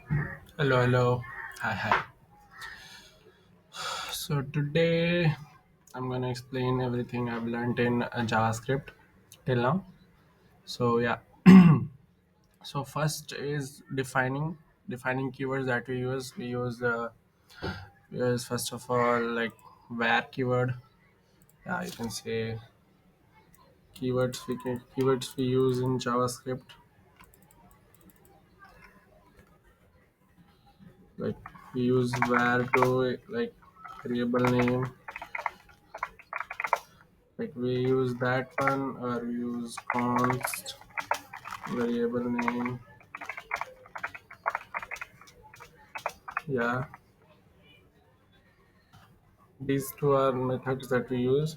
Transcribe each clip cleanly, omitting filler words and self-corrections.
Hello, hello. Hi, hi. So today I'm gonna explain everything I've learned in JavaScript till now. So yeah. So first is defining keywords that we use. We use first of all like where keyword. Yeah, you can say keywords we use in JavaScript. Like we use where to like variable name. Like we use that one or we use const variable name. Yeah, these two are methods that we use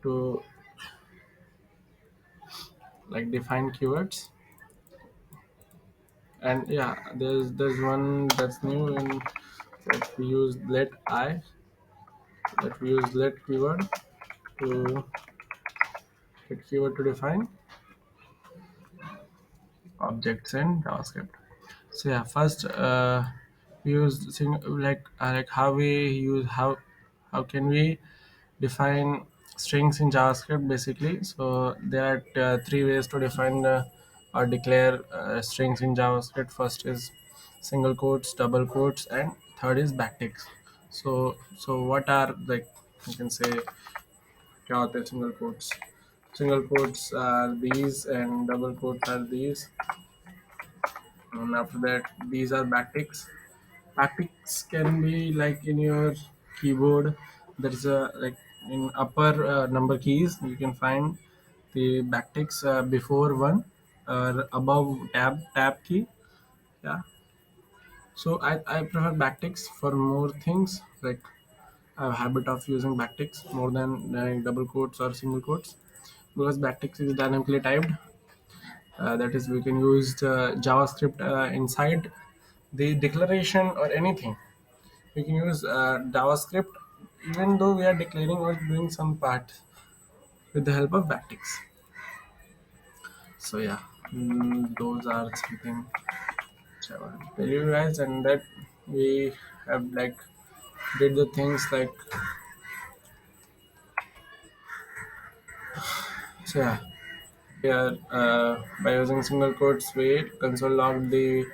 to like define keywords. And yeah, there's one that's new in that we use let keyword to get keyword to define objects in JavaScript. So yeah, first we use like how can we define strings in JavaScript basically. So there are three ways to define or declare strings in JavaScript. First is single quotes, double quotes, and third is backticks. So what are like you can say क्या होते हैं single quotes? Single quotes are these and double quotes are these. And after that, these are backticks. Backticks can be like in your keyboard. There's a like in upper number keys you can find the backticks before one or above tab key. Yeah. So I prefer backticks for more things. Like I have a habit of using backticks more than double quotes or single quotes because backticks is dynamically typed. That is, we can use the JavaScript inside the declaration or anything. We can use JavaScript even though we are declaring or doing some part with the help of backticks. So yeah, those are something which I want to tell you guys, and that we have like did the things like so yeah. Here, by using single quotes, we console log the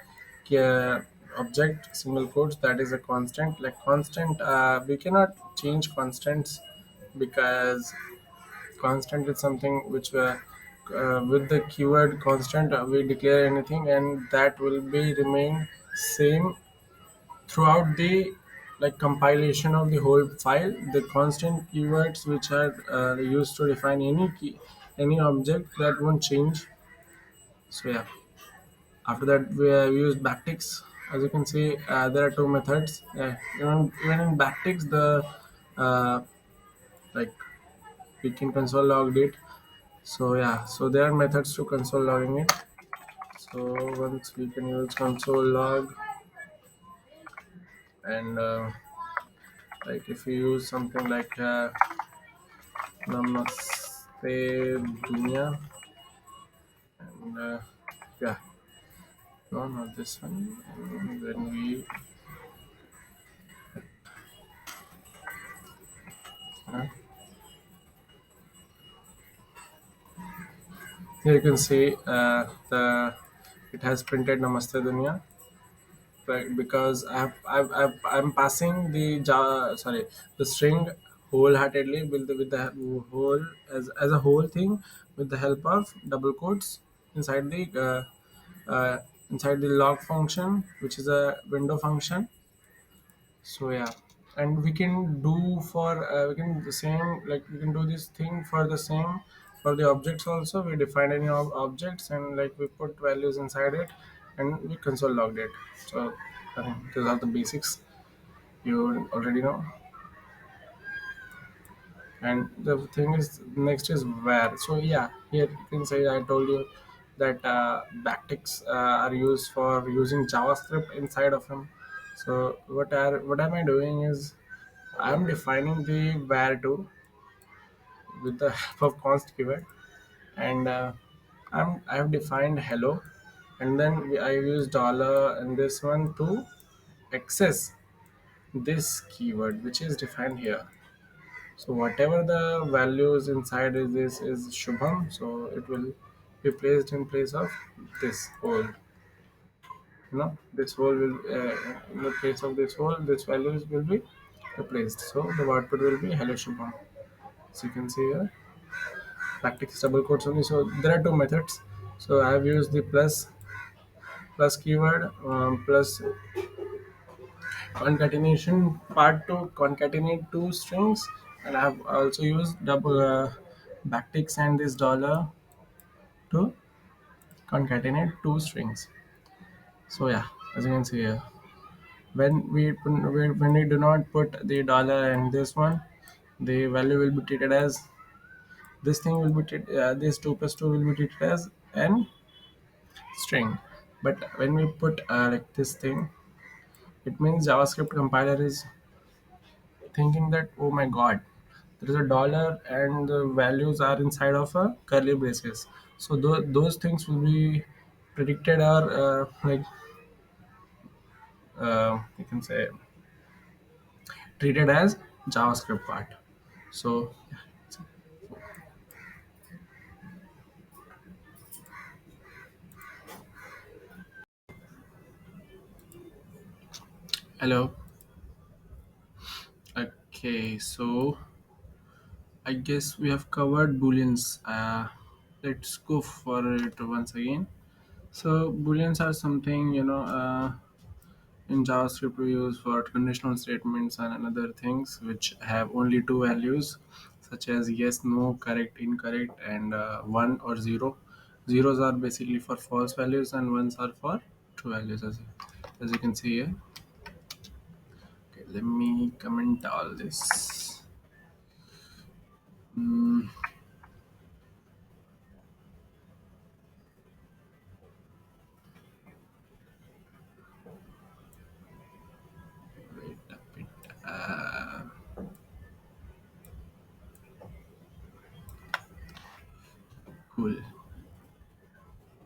uh, object single quotes that is a constant. Like constant, we cannot change constants because constant is something which with the keyword constant we declare anything and that will be remain same throughout the like compilation of the whole file. The constant keywords which are used to define any object that won't change. So yeah, after that we use backticks. As you can see, there are two methods. Even in backticks, the uh, like we can console log it. So yeah, so there are methods to console logging it. So once we can use console log and like if you use something like namaste dunya and yeah, no, not this one. And when we uh, here you can see the it has printed namaste dunya, right? Because I'm passing the the string wholeheartedly with the whole as a whole thing with the help of double quotes inside the inside the log function, which is a window function. So yeah, and we can do for we can the same like we can do this thing for the same for the objects also. We define any objects and like we put values inside it and we console logged it. So I think those are the basics you already know. And the thing is next is where. So yeah, here you can say I told you that backticks are used for using JavaScript inside of them. So what am I doing is I'm defining the where to with the help of const keyword, and I have defined hello. and then I use dollar and this one to access this keyword which is defined here. So whatever the values inside is this is Shubham, so it will be placed in place of this whole. This whole will in the place of this whole, this values will be replaced. So the output will be hello Shubham. So you can see here practice double quotes only. So there are two methods. So I have used the plus keyword plus concatenation part to concatenate two strings, and I have also used double backticks and this dollar to concatenate two strings. So yeah, as you can see here, when we do not put the dollar and this one, the value will be treated as this thing will be treated, this 2 plus 2 will be treated as an string. But when we put like this thing, it means JavaScript compiler is thinking that, oh my god, there is a dollar and the values are inside of a curly braces. So those things will be predicted or you can say treated as JavaScript part. So hello. Okay, so I guess we have covered booleans. Let's go for it once again. So booleans are something, in JavaScript we use for conditional statements and other things which have only two values, such as yes, no, correct, incorrect, and 1 or 0. Zeros are basically for false values and ones are for true values, as you can see here. Okay, let me comment all this. Mm, wait a bit. Cool.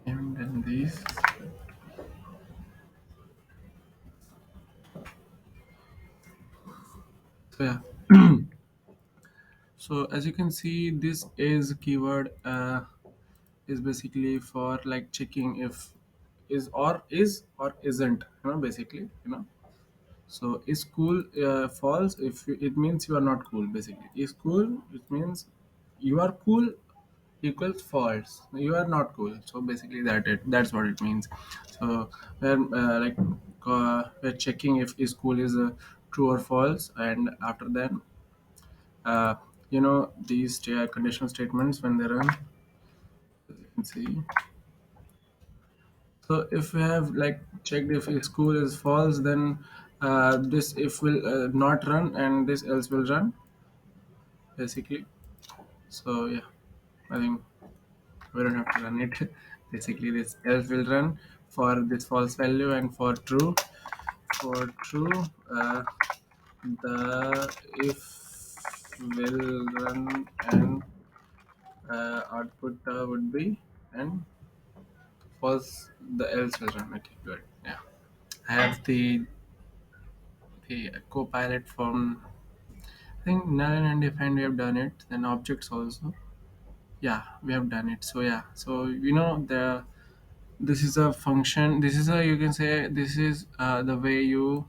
And then this. So yeah. So as you can see, this is keyword is basically for like checking if is or isn't. Basically. So is cool false if it means you are not cool. Basically, is cool it means you are cool equals false. You are not cool. So basically that's what it means. So we're checking if is cool is true or false, and after that uh, these conditional statements when they run, as you can see. So if we have like checked if school is false, then this if will not run and this else will run basically. So yeah, I think we don't have to run it. Basically, this else will run for this false value, and for true, the if will run and output would be, and false the else will run. Okay, good. Yeah, I have the Copilot from, I think, null and undefined we have done it. Then objects also. Yeah, we have done it. So yeah, so this is a function. This is a, you can say this is the way you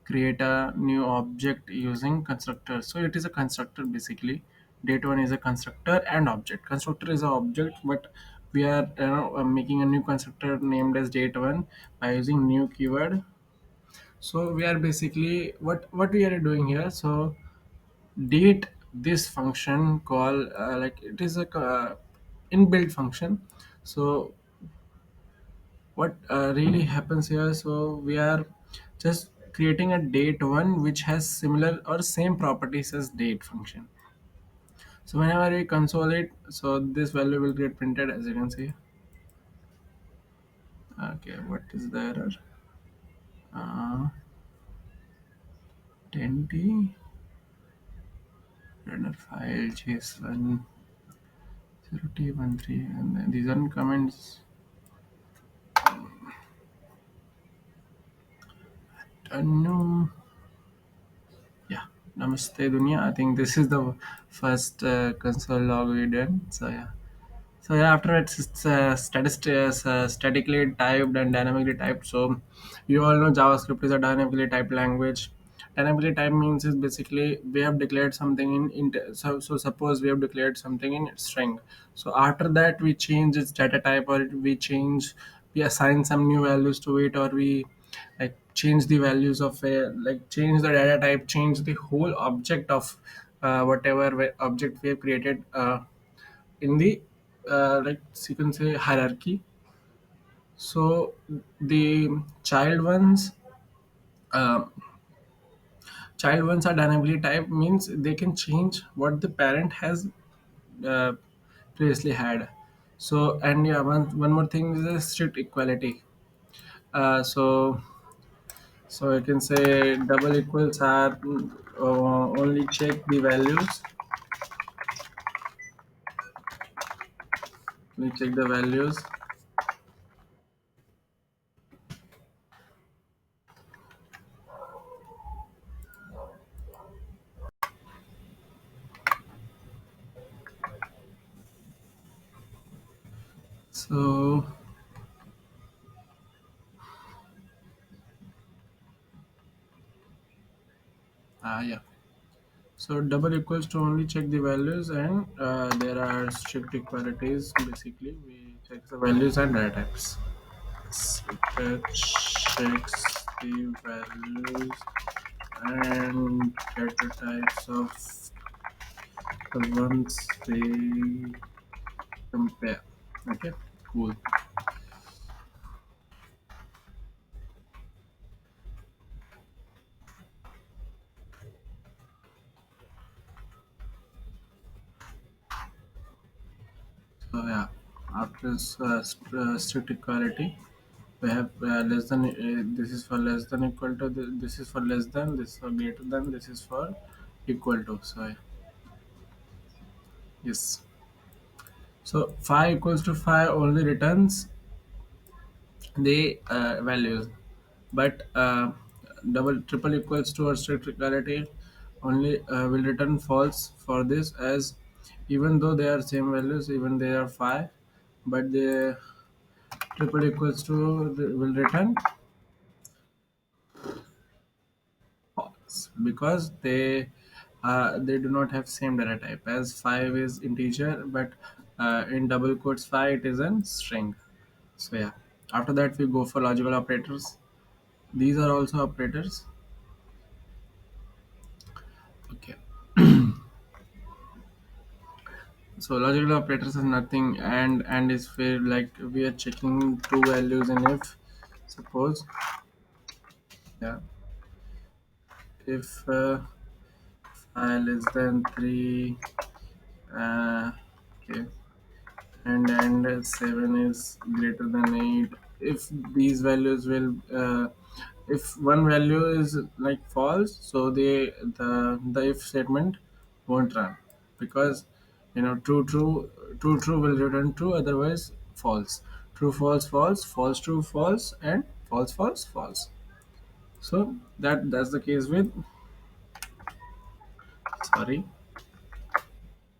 create a new object using constructor. So it is a constructor basically. Date1 is a constructor and object. Constructor is a object, but we are making a new constructor named as date1 by using new keyword. So we are basically what we are doing here. So date this function call like it is a inbuilt function. So what really happens here, so we are just creating a date one which has similar or same properties as date function. So whenever we console it, so this value will get printed, as you can see. Okay, what is the error? 10t runner file json 0t13, and then these are comments. No, yeah. Namaste, Dunya. I think this is the first console log we did. So yeah. So yeah, after it's statically typed and dynamically typed. So you all know JavaScript is a dynamically typed language. Dynamically typed means is basically we have declared something so suppose we have declared something in string. So after that we change its data type, or we assign some new values to it, or we like change the values of a like change the data type, change the whole object of whatever object we have created. In the like you can say hierarchy. So the uh, child ones are dynamically typed means they can change what the parent has uh, previously had. So and yeah, one more thing is a strict equality. So I can say double equals are only check the values. We check the values. So yeah. So double equals to only check the values, and there are strict equalities. Basically, we check the values and data types. It checks the values and data types of the ones they compare. Okay, cool. So yeah, after strict equality, we have less than. This is for less than equal to. This is for less than. This is for greater than. This is for equal to. So yes. So phi equals to phi only returns the values, but double triple equals to or strict equality only will return false for this, as even though they are same values, even they are phi, but the triple equals to will return false because they do not have same data type, as 5 is integer, but in double quotes phi it is a string. So yeah, after that we go for logical operators. These are also operators. Okay. So logical operators is nothing, and is where like we are checking two values in if. Suppose yeah, if I less than 3, uh, okay, and 7 is greater than 8. If these values will if one value is like false, so the if statement won't run, because true will return true, otherwise false. True false false, false true false, and false false false. So that's the case with, sorry,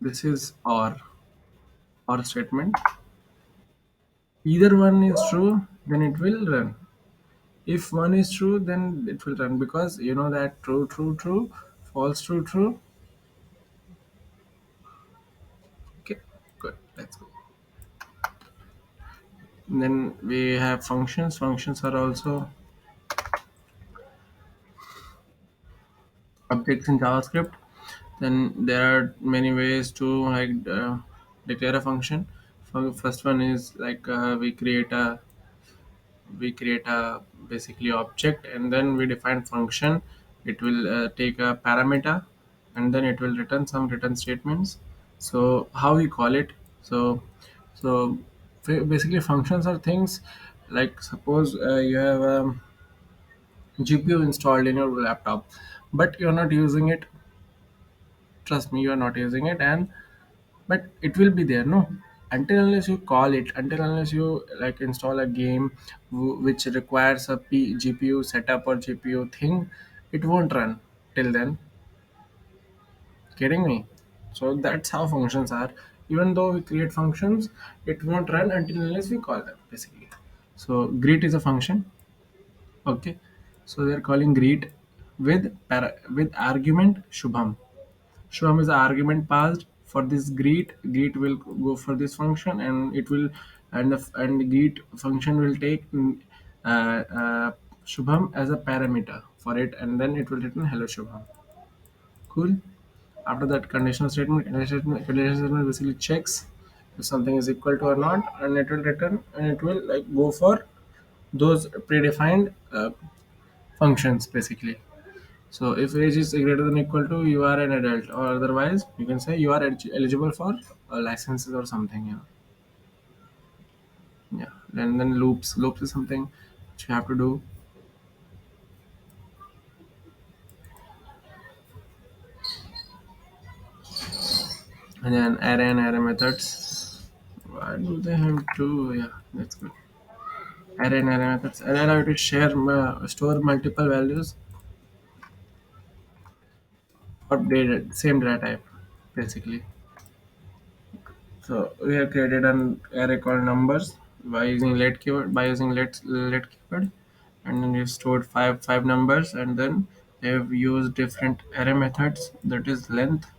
this is or statement. Either one is true, then it will run. If one is true, then it will run, because you know that true true true, false true true. Okay, good, let's go. Then we have functions. Functions are also objects in JavaScript. Then there are many ways to like declare a function. First one is like we create a basically object, and then we define function. It will take a parameter, and then it will return some return statements. So how we call it? So basically functions are things like, suppose you have a GPU installed in your laptop, but you're not using it. Trust me, you are not using it, and but it will be there, no? until unless you call it, until unless you like install a game which requires a GPU setup or GPU thing, it won't run till then. Kidding me? So that's how functions are. Even though we create functions, it won't run until unless we call them basically. So greet is a function. Okay. So they're calling greet with argument shubham. Shubham is the argument passed for this greet. Greet will go for this function, and it will, and the greet function will take Shubham as a parameter for it, and then it will return hello Shubham. Cool. After that, conditional statement basically checks if something is equal to or not, and it will return, and it will like go for those predefined functions basically. So if age is greater than equal to, you are an adult, or otherwise you can say you are eligible for licenses or something. Yeah. Then loops is something which you have to do, and then array and array methods. Why do they have two? Yeah, that's good. Array and array methods. Array allow you to store multiple values or data, same data type, basically. So we have created an array called numbers by using let keyword, let keyword, and then we've stored five numbers, and then we have used different array methods. That is length.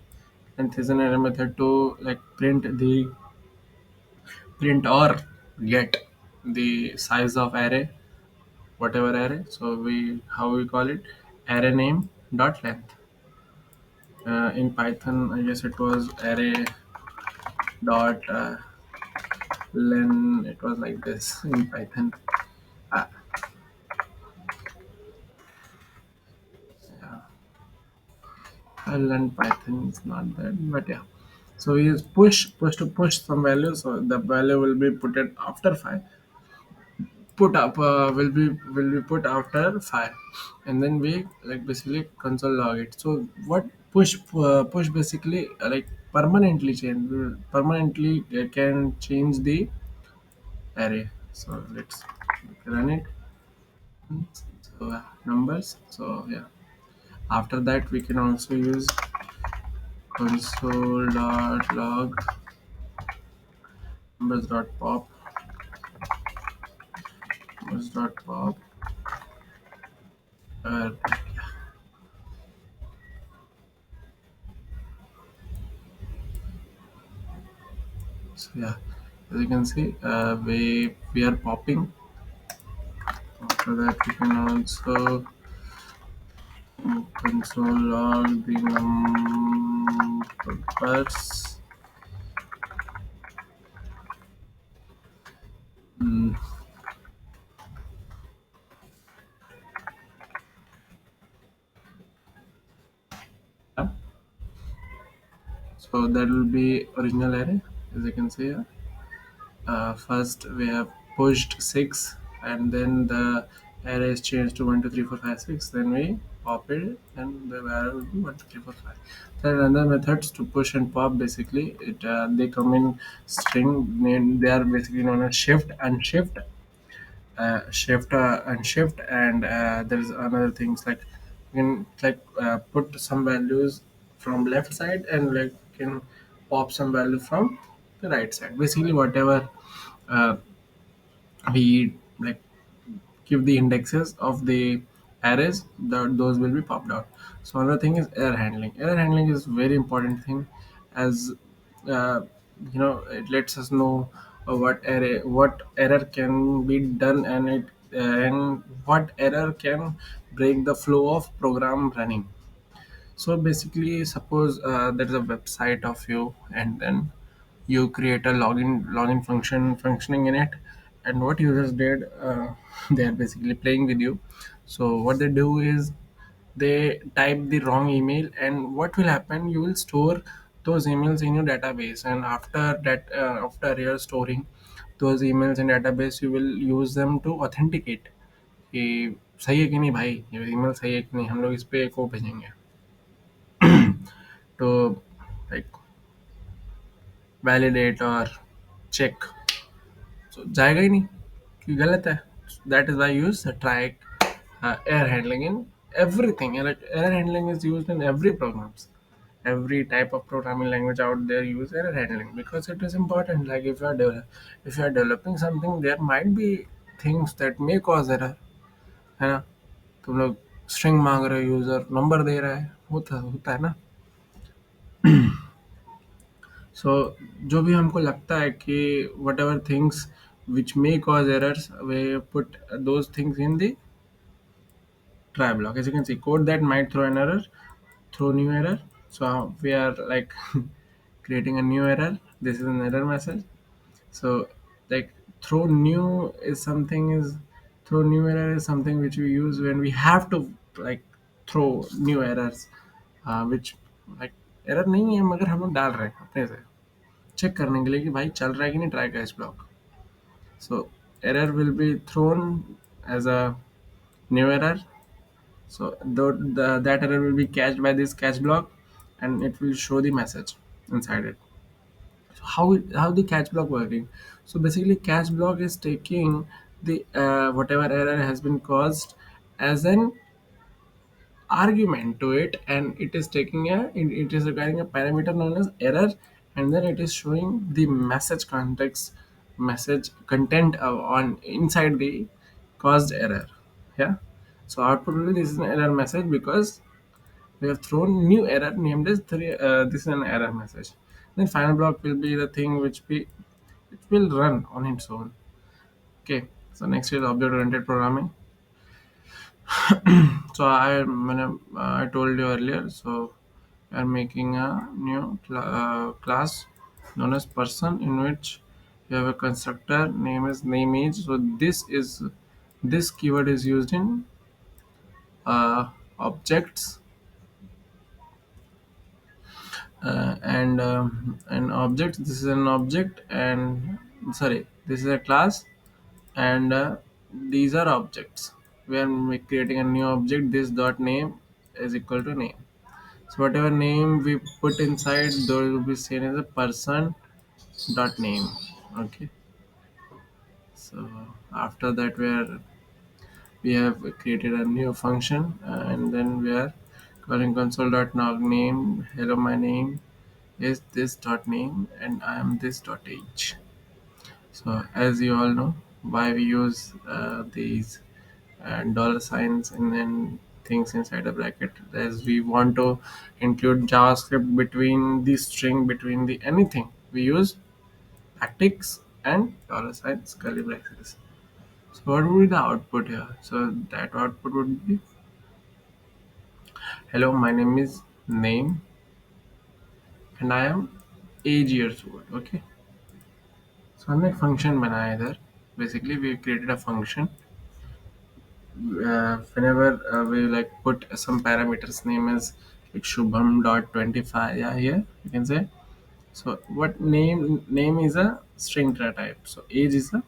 Length is an array method to like print or get the size of array, whatever array. So we how we call it, array name dot length. In Python, I guess it was array dot len. It was like this in Python. Ah, yeah, I learned Python. It's not that, but yeah. So we use push to push some value. So the value will be put it after five. Put up will be put after five, and then we like basically console log it. So what push basically like permanently change, permanently can change the array. So let's run it. So numbers. So yeah. After that, we can also use console.log numbers.pop numbers.pop. Uh, so yeah, as you can see, we are popping. After that, we can also console log the numbers. Mm, yeah. So that will be original array, as you can see here. First we have pushed 6, and then the array is changed to 1 2 3 4 5 6. Then we pop it, and the value will be 1 2 3 4 5. There are another methods to push and pop. Basically they come in string, they are basically known as shift and shift, and there's another things like you can like put some values from left side, and like you can pop some value from the right side, basically whatever uh, we like give the indexes of the arrays, those will be popped out. So another thing is error handling. Error handling is very important thing, as uh, it lets us know what error can be done, and what error can break the flow of program running. So basically, suppose there is a website of you, and then you create a login function functioning in it, and what users did, they are basically playing with you. So what they do is they type the wrong email, and what will happen? You will store those emails in your database, and after that, after you're storing those emails in database, you will use them to authenticate कि सही है कि नहीं भाई, ये email सही है कि नहीं, हम लोग इस पे को भेजेंगे to like validate or check, so जाएगा ही नहीं कि गलत है. That is why I use try error handling in everything. Like error handling is used in every programs. Every type of programming language out there use error handling because it is important. Like if you are developing something, there might be things that may cause error, है ना. तुम लोग string मांग रहे हो, user number दे रहा है, होता होता है ना. सो जो भी हमको लगता है कि what ever things which may cause errors, way put those things in the try block. As you can see, code that might throw an error, throw new error. So we are like creating a new error. This is an error message. So like throw new is something is throw new error is something which we use when we have to like throw new errors, which like error नहीं है मगर हम लोग डाल रहे हैं अपने से चेक करने के लिए कि भाई चल रहा है कि नहीं try catch block. So error will be thrown as a new error. So that error will be catched by this catch block, and it will show the message inside it. So how the catch block working? So basically, catch block is taking the whatever error has been caused as an argument to it, and it is taking it is requiring a parameter known as error, and then it is showing the message context, message content on inside the caused error. Yeah. So output will be this is an error message because we have thrown new error named as this is an error message. Then final block will be the thing which it will run on its own. Okay. So next is object oriented programming. So I told you earlier. So we are making a new class known as person, in which you have a constructor name is name age. So this keyword is used in objects, and object. This is an object, and sorry, this is a class, and these are objects. We are creating a new object. This dot name is equal to name. So whatever name we put inside, those will be seen as a person dot name. Okay. So after that, we have created a new function, and then we are calling console dot log name. Hello, my name is this dot name, and I am this dot age. So as you all know, why we use these dollar signs and then things inside a bracket, as we want to include JavaScript between the string, between the anything, we use tactics and dollar signs curly brackets. So what would be the output here? So that output would be hello, my name is name, and I am age years old. Okay. So हमने एक function बनाया इधर. Basically we created a function. Whenever we like put some parameters, name is like Shubham dot 25. Yeah, here you can say. So what name is a string data type. So age is a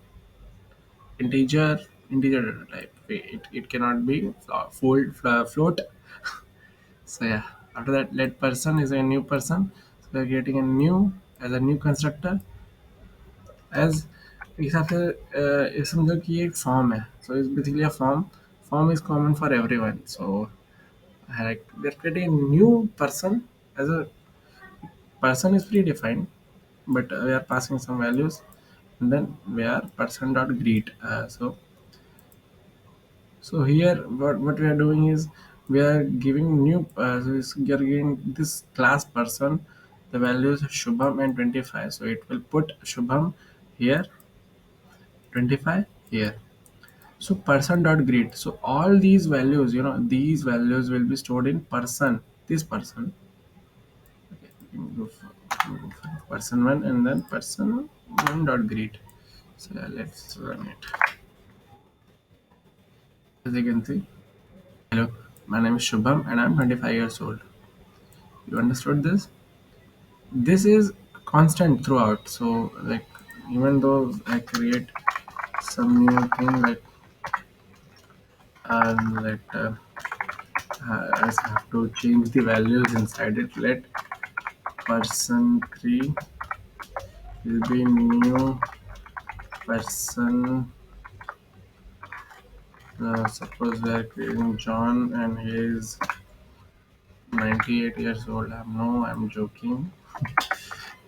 integer data type. It cannot be float. So yeah, after that, let person is a new person. So we're getting a new as a new constructor. As हिसाब से ये समझो कि ये एक form है. So it's basically a form. Form is common for everyone. So like we're creating a new person. As a person is predefined, but we are passing some values, and then we are person dot greet. So here what we are doing is we are giving new we are giving this class person the values Shubham and 25. So it will put Shubham here, 25 here. So person dot greet. So all these values, these values will be stored in person. This person. Okay, we can go for person one, and then person one dot greet. So yeah, let's run it. As you can see, hello, my name is Shubham, and I'm 25 years old. You understood this? This is constant throughout. So like even though I create some new thing like let I just have to change the values inside it. Let person 3 will be new person. Suppose we are creating John and he is 98 years old. I'm joking.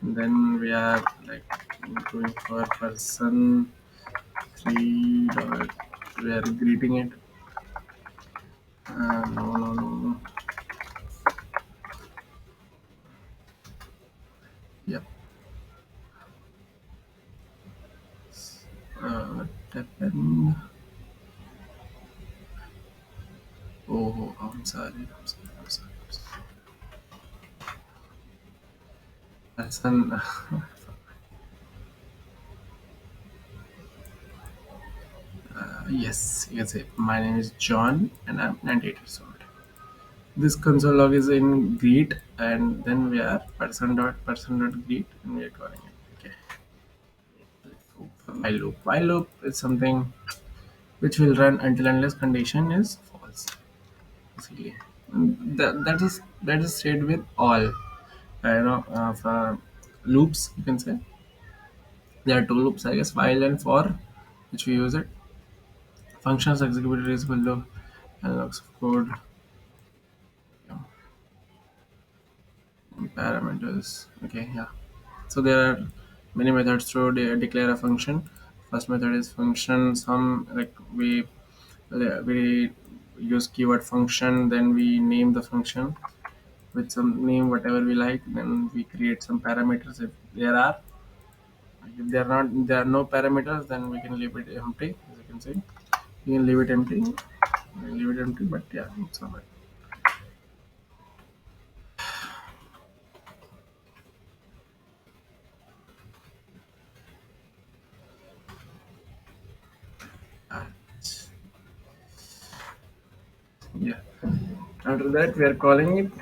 Then we are like going for person three dot. We are greeting it. No, no, no, no. Yep. What happened? Oh, I'm sorry. I'm sorry. I'm sorry. I'm sorry. Person. Yes, you can say my name is John and I'm 98 years old. This console log is in greet and then we are person dot greet and we are calling it. Okay. While loop. While loop is something which will run until unless condition is false. Basically, and that is said with all of loops. You can say there are two loops, I guess, while and for, which we use it. Functions executed is below and looks of code, you know, and parameters. Okay, yeah. So there are many methods to declare a function. First method is function. Some like we use keyword function, then we name the function with some name whatever we like, then we create some parameters if there are. If there are no parameters, then we can leave it empty, as you can see. You can leave it empty. Leave it empty, but yeah, it's alright. Uh, yeah. After that, we are calling it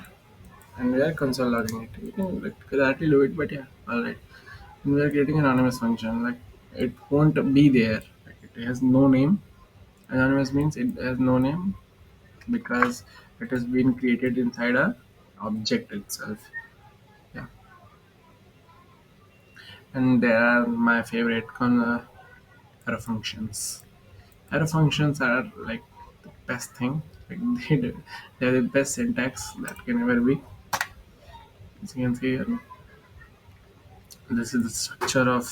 and we are console logging it. You can like directly do it, but yeah, alright. And we are creating an anonymous function. Like it won't be there. Like it has no name. Anonymous means it has no name because it has been created inside a object itself. Yeah. And there are my favorite arrow functions. Arrow functions are like the best thing. Like they're the best syntax that can ever be. As you can see here, this is the structure of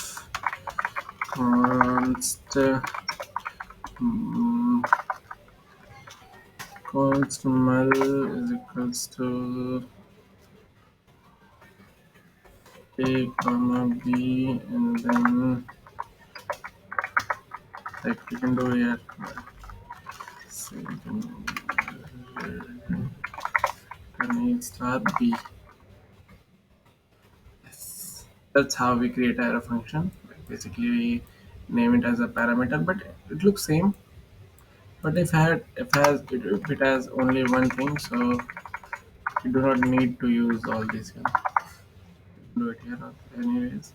const um, const mul is equals to a comma b, and then like we can do here. So you can star b. Yes. That's how we create arrow function. Like basically, we name it as a parameter, but it looks same. But if it has only one thing, so you do not need to use all these. You know, do it here, anyways.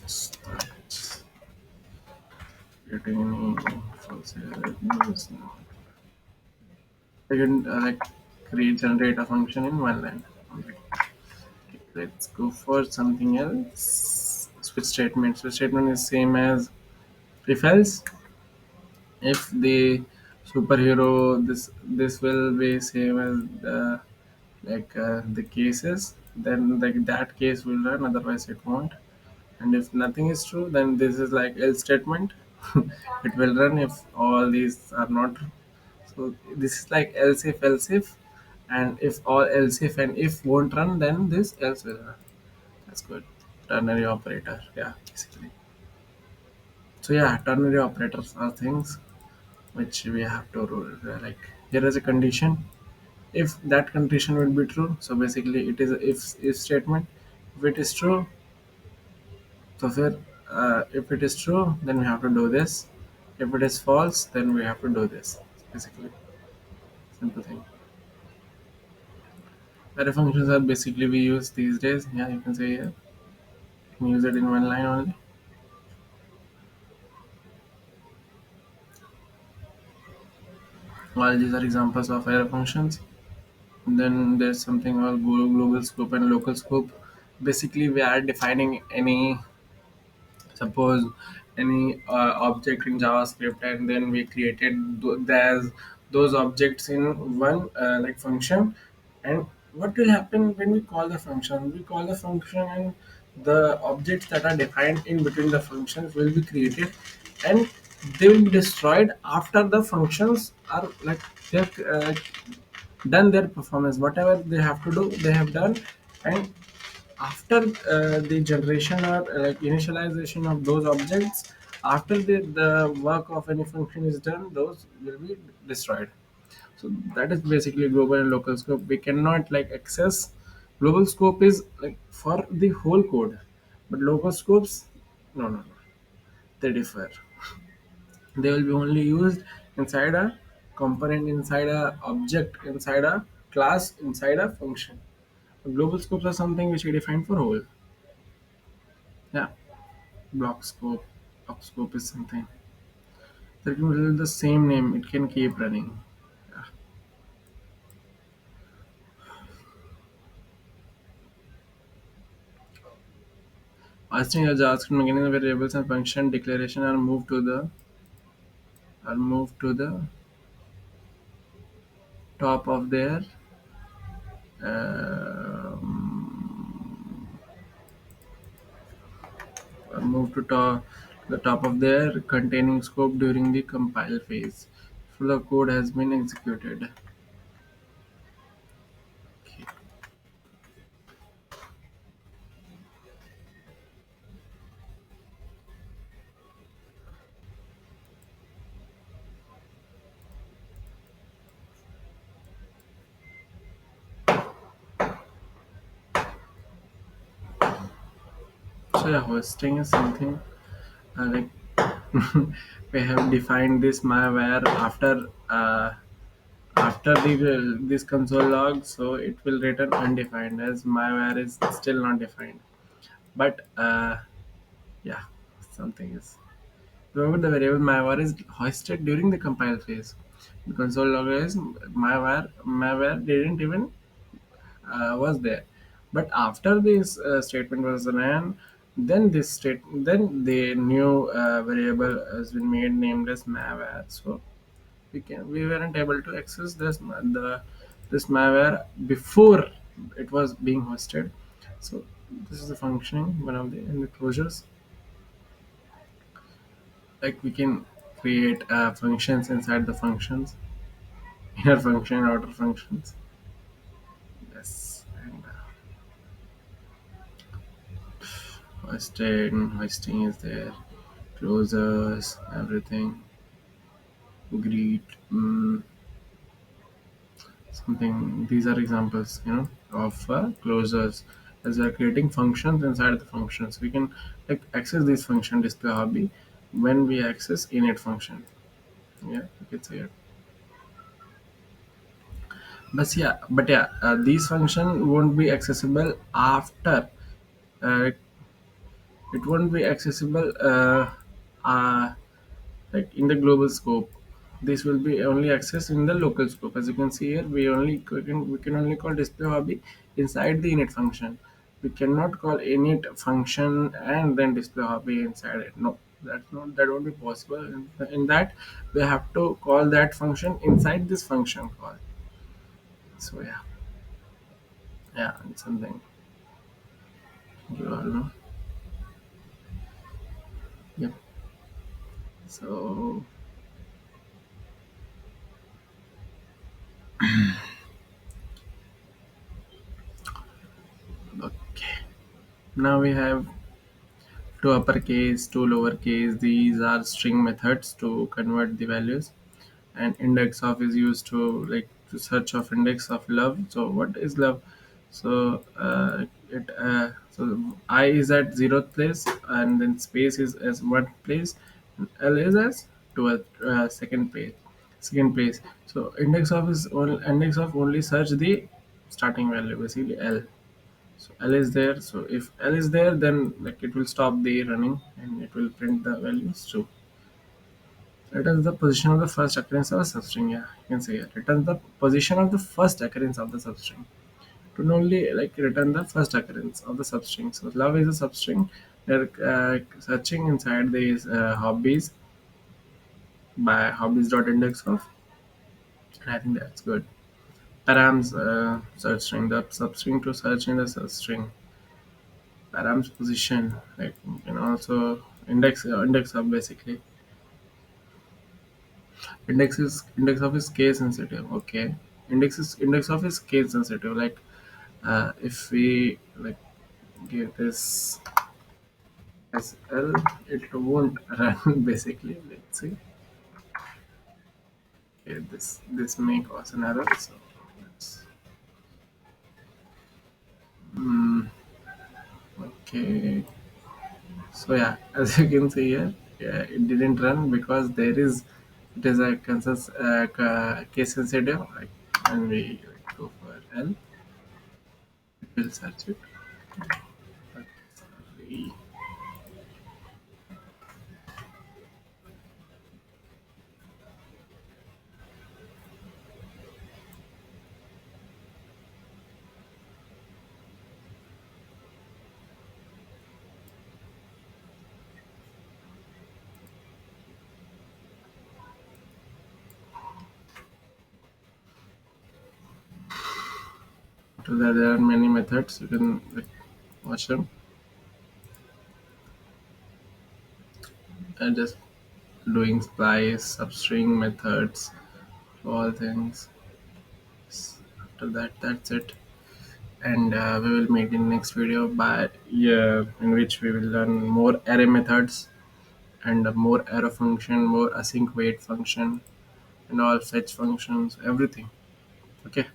Start getting any false errors. No. I can like generate a function in one line. Okay. Let's go for something else. Switch statement. Switch statement is same as if else. If the superhero, this will be same as the cases, then like that case will run, otherwise it won't. And if nothing is true, then this is like else statement. It will run if all these are not true. So this is like else if, and if all else if and if won't run, then this else will run. That's good. Ternary operator, yeah, basically. So yeah, ternary operators are things which we have to rule. Like here is a condition. If that condition will be true, so basically it is a if statement. If it is true, so if it is true, then we have to do this. If it is false, then we have to do this. Basically, simple thing. Array functions are basically we use these days. Yeah, you can say here. You can use it in one line only. All these are examples of array functions. Then there's something called global scope and local scope. Basically, we are defining any, suppose, any object in JavaScript, and then we created those objects in one like function. And what will happen when we call the function? We call the function, and the objects that are defined in between the functions will be created, and they will be destroyed after the functions are like they have done their performance. Whatever they have to do, they have done. And after the generation or like initialization of those objects, after the work of any function is done, those will be destroyed. So that is basically global and local scope. We cannot like access. Global scope is like for the whole code, but local scopes, no, they differ. They will be only used inside a component, inside a object, inside a class, inside a function. Global scopes are something which we define for whole. Yeah. Block scope. Block scope is something that can be the same name. It can keep running. Yeah. Asking a JavaScript mechanism variables and function declaration are moved to the top of their um, are moved to the top of their containing scope during the compile phase. So the code has been executed. Okay. So yeah, hosting is something like we have defined this malware after this console log, so it will return undefined as malware is still not defined. But yeah, something is. Remember, the variable malware is hoisted during the compile phase. The console log is malware didn't even was there. But after this statement was ran, then the new variable has been made named as malware. So we weren't able to access this malware before it was being hosted. So this is the functioning one of the in the closures. Like we can create functions inside the functions, inner function, outer functions. Yes, and hoisting is there, closers, everything, greet, something. These are examples, of closures. As we are creating functions inside the functions, we can like access this function display hobby when we access init function. Yeah, you can say it. But yeah, these function won't be accessible after. Uh, it won't be accessible uh, like in the global scope. This will be only accessed in the local scope. As you can see here, we can only call display hobby inside the init function. We cannot call init function and then display hobby inside it. No, that won't be possible. In that, we have to call that function inside this function call. So yeah, it's something you all know. Yep. So okay, now we have to uppercase to lowercase. These are string methods to convert the values. And index of is used to like to search of index of love. So what is love? So it so I is at 0th place, and then space is as 1st place, and L is as 12th second place. So index of only search the starting value, basically L. So L is there. So if L is there, then like it will stop the running and it will print the values true. Returns the position of the first occurrence of a substring. Yeah, you can say it. Returns the position of the first occurrence of the substring. To only like return the first occurrence of the substring. So love is a substring. They're searching inside these hobbies by hobbies.index of. And I think that's good. Params search string. The substring to search in the search string. Params position. Like you can also index of basically. Index of is case sensitive. Okay. Index of is case sensitive. Like if we like give this as L, it won't run basically. Let's see. Okay, this may cause an error. So let's, mm, okay. So yeah, as you can see here, yeah, it didn't run because it is a case sensitive. Like when we go for L, it will search it. But sorry. After that, there are many methods. You can like, watch them and just doing splice, substring methods, all things. After that, that's it. And we will meet in next video by yeah, in which we will learn more array methods and more arrow function, more async wait function, and all fetch functions, everything. Okay.